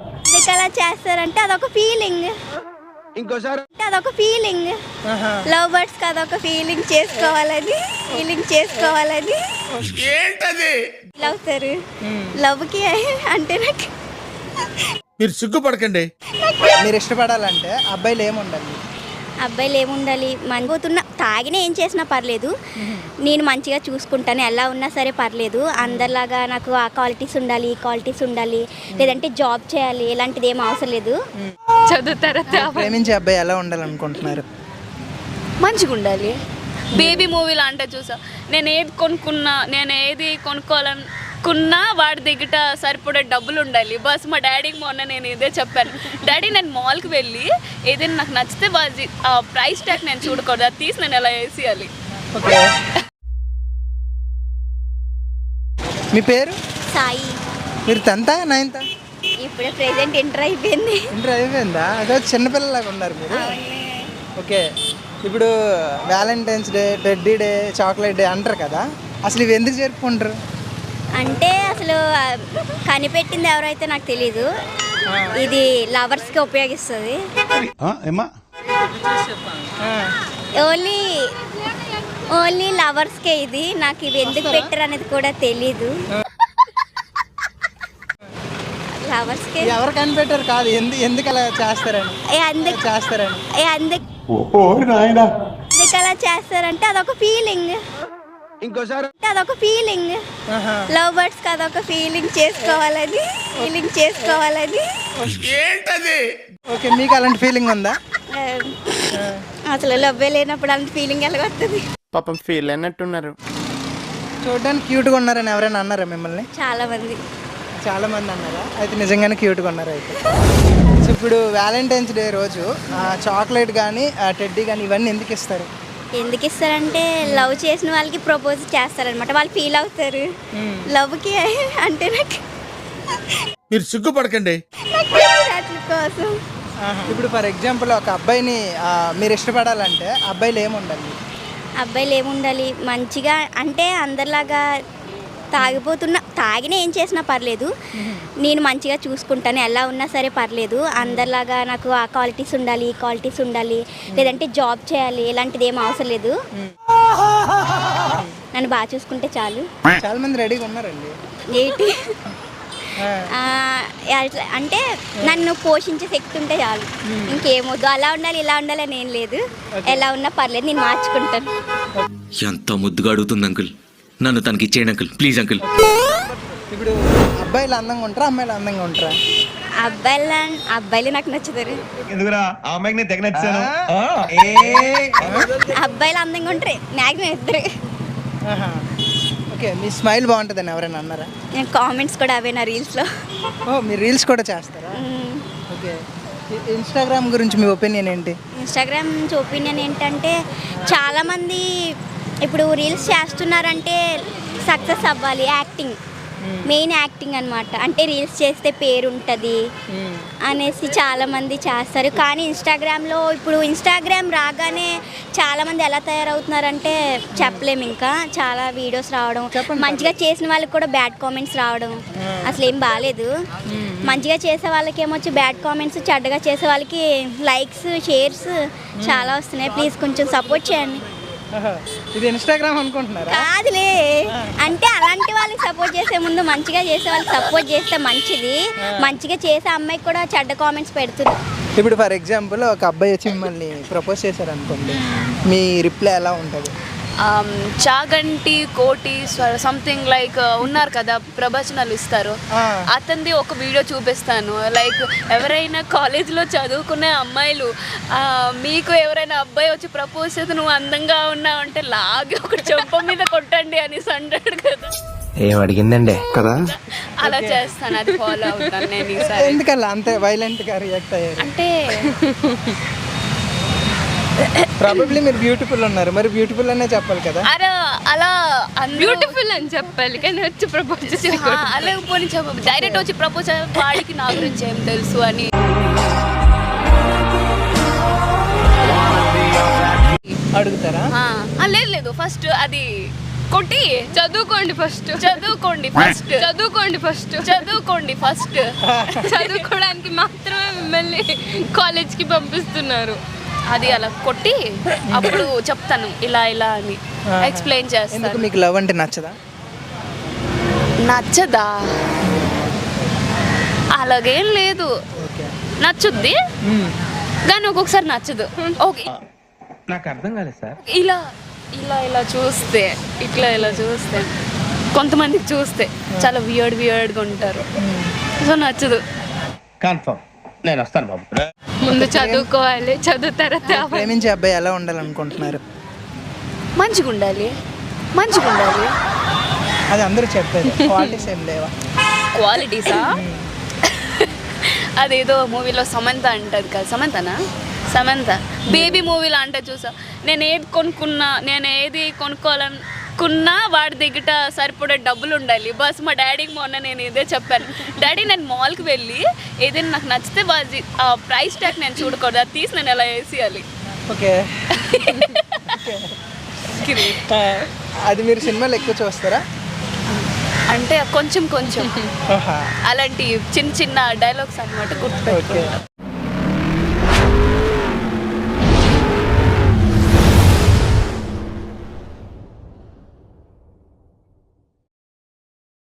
ఎందుకు అలా చేస్తారంటే అదొక ఫీలింగ్, ఇంకోసారి అదొక ఫీలింగ్. లవ్ బర్డ్స్ కి అదొక ఫీలింగ్ చేసుకోవాలని ఏంటది? ఫీల్ అవుతారు లవ్ కి. అంటే నాకు మీరు సిగ్గుపడకండి. మీరు ఇష్టపడాలంటే అబ్బాయిలు ఏముండాలి? అబ్బాయిలు ఏముండాలి, మంచిపోతున్నా తాగిన ఏం చేసినా పర్లేదు, నేను మంచిగా చూసుకుంటాను, ఎలా ఉన్నా సరే పర్లేదు. అందరిలాగా నాకు ఆ క్వాలిటీస్ ఉండాలి, ఈ క్వాలిటీస్ ఉండాలి, లేదంటే జాబ్ చేయాలి, ఇలాంటిది ఏం అవసరం లేదు. చదువుతారా? ప్రేమించే అబ్బాయి ఎలా ఉండాలనుకుంటున్నారు? మంచిగా ఉండాలి. బేబీ మూవీలో అంటే చూసా, నేను ఏది కొనుక్కోవాలనుకున్నా వాడి దగ్గర సరిపడే డబ్బులు ఉండాలి బస్. మా డాడీకి మొన్న నేను ఇదే చెప్పాను, డాడీ నేను మాల్కి వెళ్ళి ఏదైనా నాకు నచ్చితే ఆ ప్రైస్ ట్యాగ్ నేను చూడకూడదు, అది తీసి నేను ఎలా వేసేయాలి. ఓకే. మీ పేరు? సాయి. మీరు 10th 9th? ఇప్పుడే ప్రెసెంట్ ఇంటర్ అయిపోయింది. ఇంటర్ అయిపోయిందా? అదే చిన్నపిల్లలాగా ఉన్నారు మీరు. ఓకే. ఇప్పుడు Valentine's day, teddy day, chocolate day అంటారు కదా, అసలు ఇవి ఎందుకు జరుపుకుంటారు? అంటే అసలు కనిపెట్టింది ఎవరైతే నాకు తెలీదు, ఇది లవర్స్కి ఉపయోగిస్తుంది. ఓన్లీ లవర్స్కే ఇది. నాకు ఇవి ఎందుకు పెట్టారు అనేది కూడా తెలీదు. లవర్స్కే ఎవరు కనిపెట్టారు కాదు, ఎందుకు అలా చేస్తారని. ఎందుకు అలా చేస్తారంటే అదొక ఫీలింగ్, ఇంకోసారి అదొక ఫీలింగ్. లవ్ బర్డ్స్ కి అదొక ఫీలింగ్ చేసుకోవాలని. ఏంటది? ఓకే. మీకు అలాంటి ఫీలింగ్ ఉందా? అసలు లవ్వే లేనప్పుడు అలాంటి ఫీలింగ్ ఎలా వస్తుంది? పాపం ఫీల్ అయినట్టున్నారు. చూడడానికి క్యూట్గా ఉన్నారని ఎవరైనా అన్నారా మిమ్మల్ని? చాలా మంది అన్నారా? అయితే నిజంగానే క్యూట్గా ఉన్నారు అయితే. సో ఇప్పుడు వ్యాలంటైన్స్ డే రోజు చాక్లెట్ కానీ టెడ్డీ కానీ ఇవన్నీ ఎందుకు ఇస్తారు? లవ్ చేసిన వాళ్ళకి ప్రపోజ్ చేస్తారనమాట, వాళ్ళు ఫీల్ అవుతారు లవ్కి. అంటే నాకు మీరు సిగ్గుపడకండి. వాటి కోసం. ఇప్పుడు ఫర్ ఎగ్జాంపుల్ ఒక అబ్బాయిని మీరు ఇష్టపడాలంటే అబ్బాయిలు ఏముండాలి? మంచిగా, అంటే అందరిలాగా తాగిన ఏం చేసినా పర్లేదు, నేను మంచిగా చూసుకుంటాను, ఎలా ఉన్నా సరే పర్లేదు. అందరిలాగా నాకు ఆ క్వాలిటీస్ ఉండాలి, ఈ క్వాలిటీస్ ఉండాలి, లేదంటే జాబ్ చేయాలి, ఇలాంటిది ఏం అవసరం లేదు. నన్ను బాగా చూసుకుంటే చాలు. చాలా మంది రెడీగా ఉన్నారండి. ఏంటి అంటే నన్ను పోషించే శక్తి ఉంటే చాలు, ఇంకేమొద్దు. అలా ఉండాలి, ఇలా ఉండాలి అని ఏం లేదు. ఎలా ఉన్నా పర్లేదు, నేను మార్చుకుంటాను. ఎంత ముద్దుగా అడుగుతుంది అంకుల్, నన్ను తనకి ఇచ్చేయండి అంకుల్, ప్లీజ్ అంకుల్. ఇప్పుడు అబ్బాయిలు అందంగా ఉంటారా, అమ్మాయిలు అందంగా ఉంటారా? అబ్బాయిలు నాకు నచ్చుతారు. అబ్బాయిలు అందంగా ఉంటారు, మ్యాక్సిమం ఇద్దరు. ఓకే. మీ స్మైల్ బాగుంటుందని ఎవరైనా అన్నారా? నేను కామెంట్స్ కూడా అవే నా రీల్స్లో. మీరు రీల్స్ కూడా చేస్తారా? ఓకే. ఇన్స్టాగ్రామ్ గురించి మీ ఒపీనియన్ ఏంటి? ఇన్స్టాగ్రామ్ నుంచి ఒపీనియన్ ఏంటంటే, చాలామంది ఇప్పుడు రీల్స్ చేస్తున్నారంటే సక్సెస్ అవ్వాలి, మెయిన్ యాక్టింగ్ అనమాట. అంటే రీల్స్ చేస్తే పేరు ఉంటుంది అనేసి చాలామంది చేస్తారు. కానీ ఇన్స్టాగ్రామ్లో ఇప్పుడు ఇన్స్టాగ్రామ్ రాగానే చాలామంది ఎలా తయారవుతున్నారంటే చెప్పలేము. ఇంకా చాలా వీడియోస్ రావడం, మంచిగా చేసిన వాళ్ళకి కూడా బ్యాడ్ కామెంట్స్ రావడం అసలు ఏం బాగాలేదు. మంచిగా చేసే వాళ్ళకి ఏమొచ్చి బ్యాడ్ కామెంట్స్, చెడ్డగా చేసే వాళ్ళకి లైక్స్, షేర్స్ చాలా వస్తున్నాయి. ప్లీజ్ కొంచెం సపోర్ట్ చేయండి. ఇది ఇన్స్టాగ్రామ్ అనుకుంటున్నారా? కాదులే, అంటే అలాంటి వాళ్ళకి సపోర్ట్ చేసే ముందు మంచిగా చేసే వాళ్ళకి సపోర్ట్ చేస్తే మంచిది. మంచిగా చేసే అమ్మాయికి కూడా చెడ్డ కామెంట్స్ పెడుతుంది. ఇప్పుడు ఫర్ ఎగ్జాంపుల్ ఒక అబ్బాయి వచ్చి మిమ్మల్ని ప్రపోజ్ చేశారనుకోండి, మీ రిప్లై ఎలా ఉంటుంది? చాగంటి కోటీశ్వర సంథింగ్ లైక్ ఉన్నారు కదా, ప్రవచనాలు ఇస్తారు, అతనిది ఒక వీడియో చూపిస్తాను. లైక్ ఎవరైనా కాలేజీలో చదువుకునే అమ్మాయిలు, మీకు ఎవరైనా అబ్బాయి వచ్చి ప్రపోజ్ చేస్తే నువ్వు అందంగా ఉన్నావు అంటే లాగి ఒక చెంప మీద కొట్టండి అని అంటాడు కదా. ఏం అడిగిందండి కదా, అలా చేస్తాను, అది ఫాలో అవుతాను నేను ఈసారి. ఎందుకలా అంతే వైలెంట్గా రియాక్ట్ అయ్యారు? అంటే ప్రాబబ్లీ మీరు బ్యూటిఫుల్ ఉన్నారు, మరి బ్యూటిఫుల్ అనే చెప్పాలి కదా. అరే అలా బ్యూటిఫుల్ అని చెప్పాలి కానీ వచ్చి ప్రపోజ్ అలా పోనీ చెప్ప, డైరెక్ట్ వచ్చి ప్రపోజ్ వాడికి నా గురించి ఏం తెలుసు అని. అడుగుతారా? లేదు ఫస్ట్ అది కొట్టి చదువుకోండి ఫస్ట్ చదువుకోండి ఫస్ట్ చదువుకోండి ఫస్ట్ చదువుకోండి ఫస్ట్ చదువుకోవడానికి మాత్రమే మిమ్మల్ని కాలేజ్కి పంపిస్తున్నారు. అది అలా కొట్టి అప్పుడు చెప్తాను ఇలా ఇలా అని ఎక్స్ప్లెయిన్ ఎందుకు చేస్తాను. మీకు లవ్ అంటే నచ్చదా? నచ్చదా? అలాగేం లేదు, ఓకే. నచ్చుద్ది కానీ ఒక్కొక్కసారి నచ్చదు. ఓకే నాకు అర్థం కాలేదు సార్. ఇలా ఇలా ఇలా చూస్తే ఇట్లా ఇలా చూస్తే కొంతమందికి చూస్తే చాలా వియర్డ్గా ఉంటారు, సో నచ్చదు. కన్ఫర్మ్ నేను వస్తాను బాబు. ముందు చదువుకోవాలి, చదువు తర్వాత ప్రేమించే అబ్బాయి ఎలా ఉండాలనుకుంటున్నారు? మంచిగా ఉండాలి, మంచిగా ఉండాలి. అది అందరూ చెప్పేది, క్వాలిటీస్ ఏం లేవా? క్వాలిటీసా? అదేదో మూవీలో సమంత అంటది కదా, సమంత బేబీ మూవీలో అంటే చూసా, నేను ఏది కొనుక్కోవాలనుకున్నా వాడి దగ్గర సరిపడే డబ్బులు ఉండాలి బస్. మా డాడీకి మొన్న నేను ఇదే చెప్పాను, డాడీ నేను మాల్కి వెళ్ళి ఏదైనా నాకు నచ్చితే ఆ ప్రైస్ ట్యాగ్ నేను చూడకూడదు, అది తీసి నేను ఎలా వేసేయాలి. ఓకే. అది మీరు సినిమాలు ఎక్కువ చూస్తారా? అంటే కొంచెం అలాంటి చిన్న చిన్న డైలాగ్స్ అన్నమాట గుర్తుపెట్టుకుంటా.